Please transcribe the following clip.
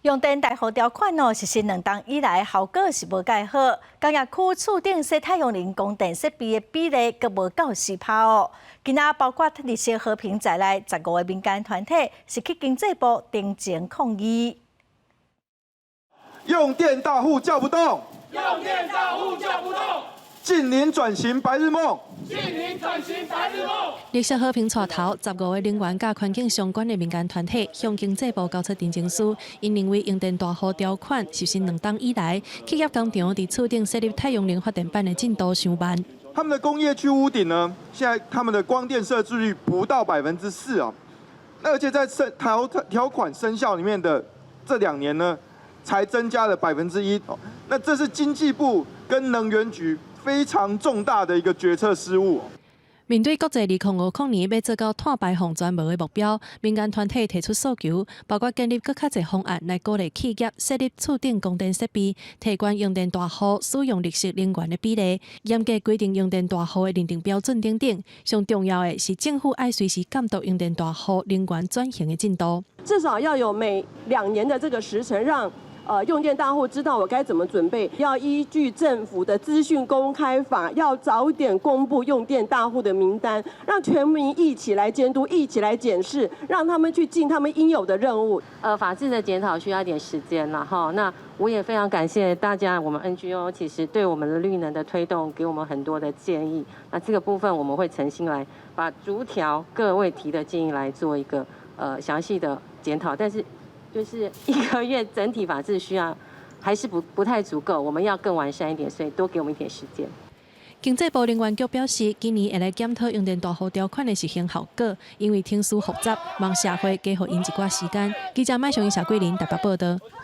用电大户条款实施2冬以来，效果是无介好。工业区厝顶设太阳能供电设备的比例阁无到4%。今仔包括日式和平在内15个民间团体是去经济部定前抗议。用电大户叫不动，用电大户叫不动，近邻转型白日梦。近邻转型白日梦。日式和平带头15个能源甲环境相关的民间团体向经济部交出陈情书，因认为用电大户条款实施2冬以来，企业工厂伫厝顶设立太阳能发电板的进度伤慢。他们的工业区屋顶呢，现在他们的光电设置率不到4%哦，而且在条款生效里面的这2年呢，才增加了1%哦。那这是经济部跟能源局非常重大的一个决策失误。面对国际2050年要做到碳排放全无的目标，民间团体提出诉求，包括建立更较侪方案来鼓励企业设立厝顶供电设备，提高用电大户使用绿色能源的比例，严格规定用电大户的认定标准等等。上重要的是，政府爱随时监督用电大户能源转型的进度，至少要有每2年的这个时程，让用电大户知道我该怎么准备，要依据政府的资讯公开法，要早点公布用电大户的名单，让全民一起来监督，一起来检视，让他们去尽他们应有的任务。法制的检讨需要一点时间啦哈。那我也非常感谢大家，我们 NGO 其实对我们的绿能的推动给我们很多的建议。那这个部分我们会诚心来把逐条各位提的建议来做一个详细的检讨，但是就是1个月整体法制需要还是不太足够，我们要更完善一点，所以多给我们一点时间。经济部能源局表示，今年会来检讨用电大户条款的实行效果，因为听书复杂，望社会给予因一寡时间。记者麦上英、小桂林台北报道。